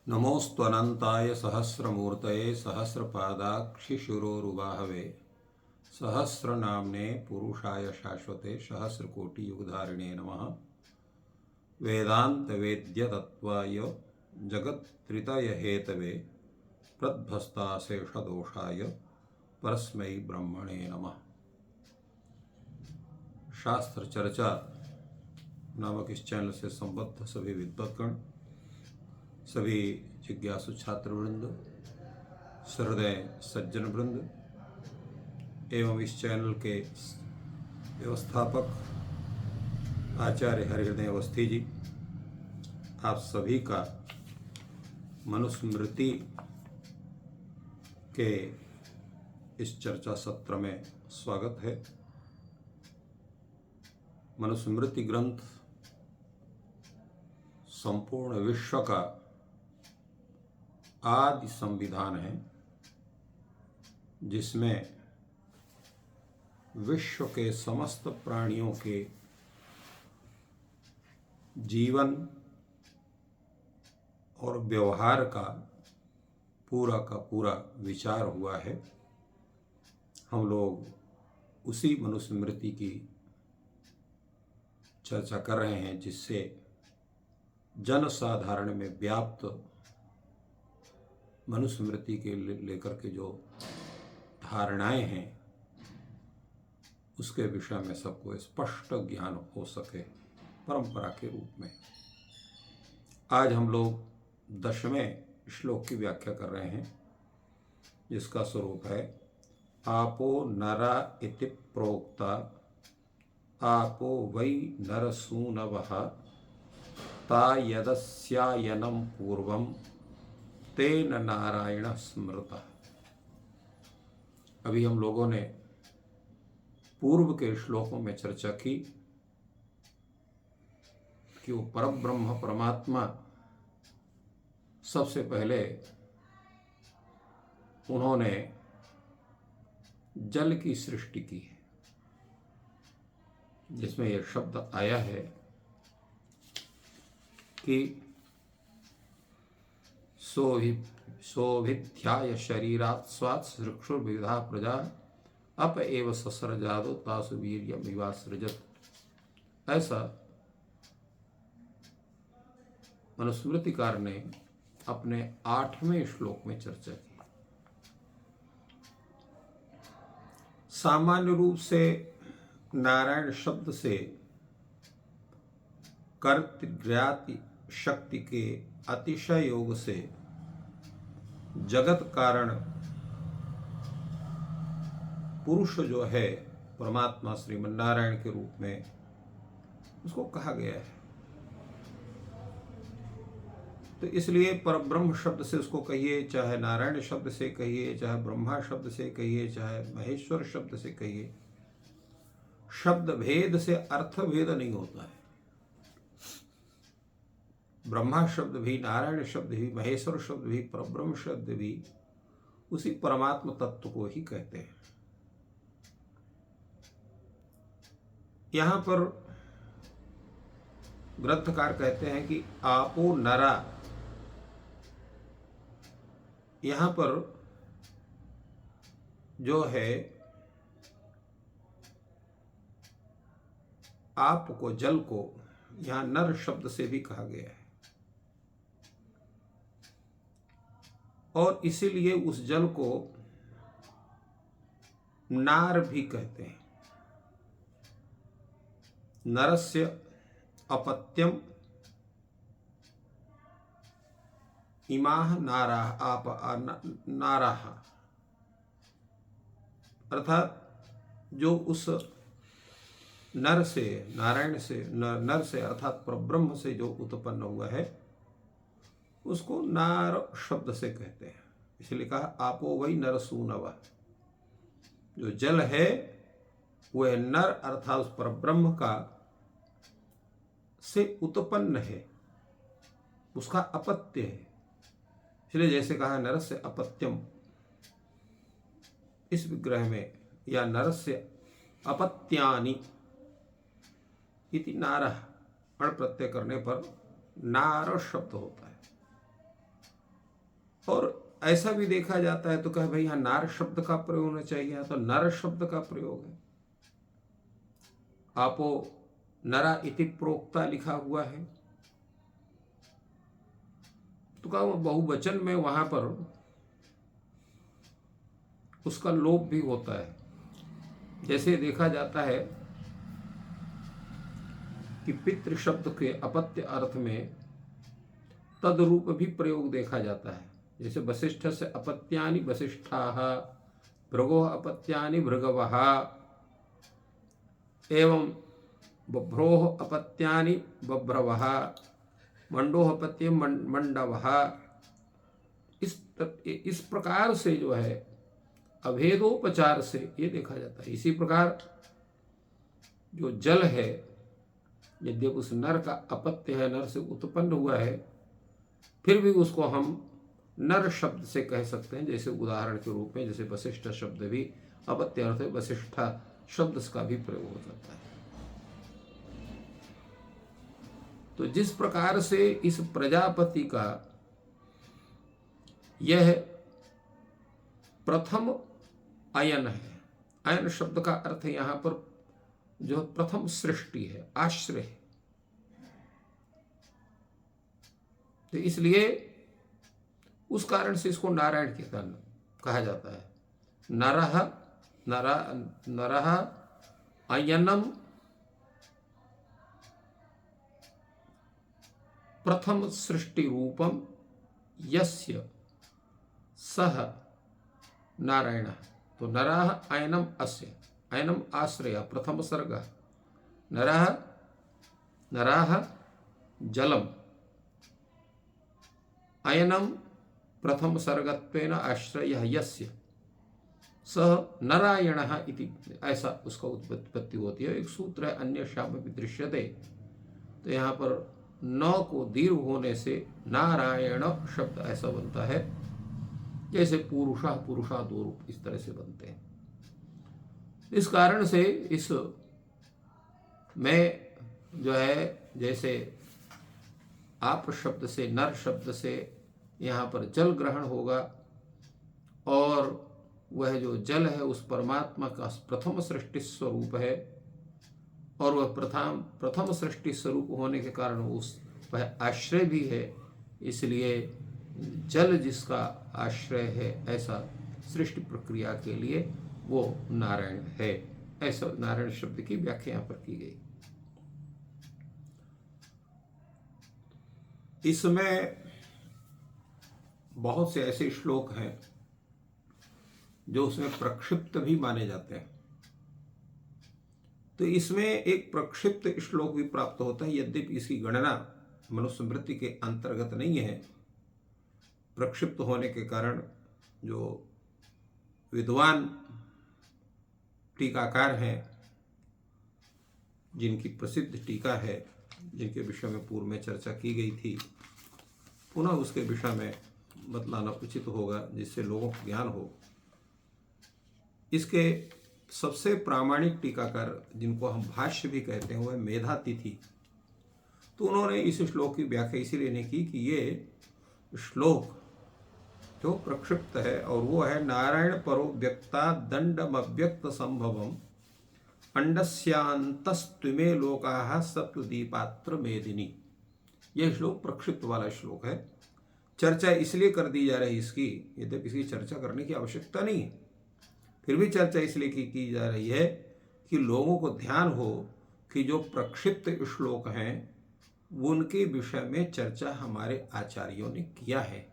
नमोऽस्त्वनन्ताय सहस्रमूर्तये सहस्रपादाक्षिशिरोरुबाहवे सहस्रनाम्ने पुरुषाय शाश्वते सहस्रकोटियुगधारिणे नमः। वेदान्तवेद्यतत्त्वाय जगत्त्रितयहेतवे प्रध्वस्ताशेषदोषाय परस्मै ब्रह्मणे नमः। शास्त्र चर्चा नामक इस चैनल से संबद्ध सभी विद्वद्गण, सभी जिज्ञासु छात्र वृंद, सहृदय सज्जन वृंद एवं इस चैनल के व्यवस्थापक आचार्य हरिहृदय अवस्थी जी, आप सभी का मनुस्मृति के इस चर्चा सत्र में स्वागत है। मनुस्मृति ग्रंथ संपूर्ण विश्व का आदि संविधान है, जिसमें विश्व के समस्त प्राणियों के जीवन और व्यवहार का पूरा विचार हुआ है। हम लोग उसी मनुस्मृति की चर्चा कर रहे हैं, जिससे जन साधारण में व्याप्त मनुस्मृति के लेकर के जो धारणाएं हैं उसके विषय में सबको स्पष्ट ज्ञान हो सके परंपरा के रूप में। आज हम लोग 10वें श्लोक की व्याख्या कर रहे हैं, जिसका स्वरूप है आपो नरा इति प्रोक्ता आपो वै नरसूनवः ता यदस्यायनं पूर्वं तेन नारायण स्मृतः। अभी हम लोगों ने पूर्व के श्लोकों में चर्चा की कि वो परब्रह्म परमात्मा सबसे पहले उन्होंने जल की सृष्टि की है, जिसमें यह शब्द आया है कि सोभिध्याय शरीरात् स्वात् सृक्षुर्विविधा प्रजा अप एव ससर्जादो तासु वीर्यम् विवासृजत्। ऐसा मनुस्मृतिकार ने अपने 8वें श्लोक में चर्चा की। सामान्य रूप से नारायण शब्द से कर्तृज्ञाति शक्ति के अतिशय योग से जगत कारण पुरुष जो है परमात्मा श्रीमन्नारायण के रूप में उसको कहा गया है। तो इसलिए परब्रह्म शब्द से उसको कहिए, चाहे नारायण शब्द से कहिए, चाहे ब्रह्मा शब्द से कहिए, चाहे महेश्वर शब्द से कहिए, शब्द भेद से अर्थ भेद नहीं होता है। ब्रह्मा शब्द भी, नारायण शब्द भी, महेश्वर शब्द भी, परब्रह्म शब्द भी उसी परमात्म तत्व को ही कहते हैं। यहां पर ग्रंथकार कहते हैं कि आपो नरा, यहां पर जो है आप को, जल को यहां नर शब्द से भी कहा गया है, और इसीलिए उस जल को नार भी कहते हैं। नरस्य अपत्यम इमाह नाराः आप नाराः, अर्थात जो उस नर से, नारायण से, नर से अर्थात परब्रह्म से जो उत्पन्न हुआ है उसको नार शब्द से कहते हैं। इसलिए कहा आपो वै नरसूनवः, जो जल है वह नर अर्थात उस परब्रह्म का से उत्पन्न है, उसका अपत्य है। इसलिए जैसे कहा नर से अपत्यम, इस विग्रह में, या नर से अपत्यानि इति नारः अण प्रत्यय करने पर नार शब्द होता है। और ऐसा भी देखा जाता है तो कहे भाई यहाँ नार शब्द का प्रयोग होना चाहिए, यहाँ तो नर शब्द का प्रयोग है। आपो नरा इति प्रोक्ता लिखा हुआ है, तो कहा बहुवचन में वहां पर उसका लोप भी होता है। जैसे देखा जाता है कि पितृ शब्द के अपत्य अर्थ में तदरूप भी प्रयोग देखा जाता है। जैसे वशिष्ठ से अपत्यानि वशिष्ठाः, भृगो अपत्यानि भृगवः, एवं बभ्रोः अपत्यानि बभ्रवः, मंडोः अपत्यं मंडवः। इस प्रकार से जो है अभेदोपचार से ये देखा जाता है। इसी प्रकार जो जल है, यद्यपि उस नर का अपत्य है, नर से उत्पन्न हुआ है, फिर भी उसको हम नर शब्द से कह सकते हैं। जैसे उदाहरण के रूप में जैसे वशिष्ठ शब्द भी अपत्य अर्थ है, वशिष्ठा शब्द का भी प्रयोग हो जाता है। तो जिस प्रकार से इस प्रजापति का यह प्रथम अयन है, अयन शब्द का अर्थ यहां पर जो प्रथम सृष्टि है, आश्रय है, तो इसलिए उस कारण से इसको नारायण के कारण कहा जाता है। नरः अयनम प्रथम सृष्टि रूपम यस्य सह नारायण। तो नरः अयनम अस्य, अयनम आश्रय प्रथम सर्ग, नरः जलम, अयनम प्रथम सर्गत्वेन आश्रय यस्य सह नारायणः इति, ऐसा उसका उत्पत्ति होती है। एक सूत्र है अन्य शाम भी दृश्यते, तो यहाँ पर न को दीर्घ होने से नारायण शब्द ऐसा बनता है। जैसे पुरुषा पुरुषा दो रूप इस तरह से बनते हैं। इस कारण से इस में जो है जैसे आप शब्द से, नर शब्द से यहाँ पर जल ग्रहण होगा, और वह जो जल है उस परमात्मा का प्रथम सृष्टि स्वरूप है, और वह प्रथम सृष्टि स्वरूप होने के कारण वह आश्रय भी है। इसलिए जल जिसका आश्रय है, ऐसा सृष्टि प्रक्रिया के लिए वो नारायण है। ऐसा नारायण शब्द की व्याख्या यहाँ पर की गई। इसमें बहुत से ऐसे श्लोक हैं जो उसमें प्रक्षिप्त भी माने जाते हैं। तो इसमें एक प्रक्षिप्त श्लोक भी प्राप्त होता है, यद्यपि इसकी गणना मनुस्मृति के अंतर्गत नहीं है। प्रक्षिप्त होने के कारण जो विद्वान टीकाकार हैं, जिनकी प्रसिद्ध टीका है, जिनके विषय में पूर्व में चर्चा की गई थी, पुनः उसके विषय में बतलाना उचित होगा जिससे लोगों को ज्ञान हो। इसके सबसे प्रामाणिक टीकाकार, जिनको हम भाष्य भी कहते हैं, वह मेधातिथि। तो उन्होंने इस श्लोक की व्याख्या इसीलिए नहीं की कि ये श्लोक जो प्रक्षिप्त है, और वो है नारायण परो व्यक्ता दंडमव्यक्त संभवम अंडस्यांतस्त्विमे लोकाः सप्तदीपात्र मेदिनी। यह श्लोक प्रक्षिप्त वाला श्लोक है। चर्चा इसलिए कर दी जा रही इसकी, यद्यपि इसकी चर्चा करने की आवश्यकता नहीं है, फिर भी चर्चा इसलिए की जा रही है कि लोगों को ध्यान हो कि जो प्रक्षिप्त श्लोक हैं उनके विषय में चर्चा हमारे आचार्यों ने किया है।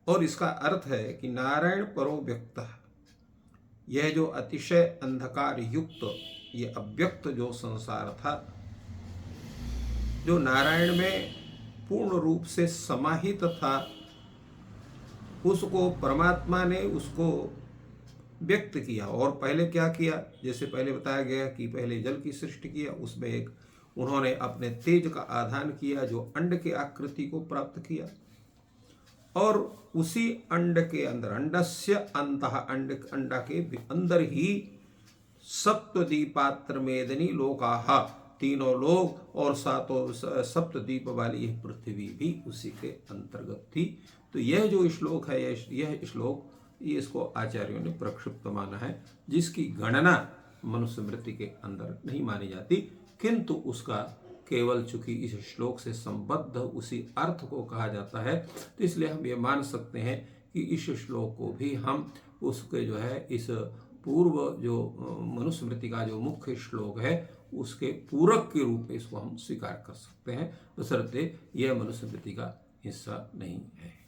और इसका अर्थ है कि नारायण परो व्यक्त, यह जो अतिशय अंधकार युक्त ये अव्यक्त जो संसार था, जो नारायण में पूर्ण रूप से समाहित था, उसको परमात्मा ने उसको व्यक्त किया। और पहले क्या किया, जैसे पहले बताया गया कि पहले जल की सृष्टि किया, उसमें एक उन्होंने अपने तेज का आधान किया जो अंड के आकृति को प्राप्त किया, और उसी अंड के अंदर, अंडस्य अंतः, अंडा के अंदर ही सप्तदीपात्र मेदिनी लोकाः, तीनों लोक और सातों सप्तद्वीप वाली यह पृथ्वी भी उसी के अंतर्गत थी। तो यह जो श्लोक है, यह श्लोक ये इसको आचार्यों ने प्रक्षिप्त माना है, जिसकी गणना मनुस्मृति के अंदर नहीं मानी जाती, किंतु उसका केवल चूंकि इस श्लोक से संबद्ध उसी अर्थ को कहा जाता है, तो इसलिए हम ये मान सकते हैं कि इस श्लोक को भी हम उसके जो है इस पूर्व जो मनुस्मृति का जो मुख्य श्लोक है उसके पूरक के रूप में इसको हम स्वीकार कर सकते हैं, बशर्ते यह मनुस्मृति का हिस्सा नहीं है।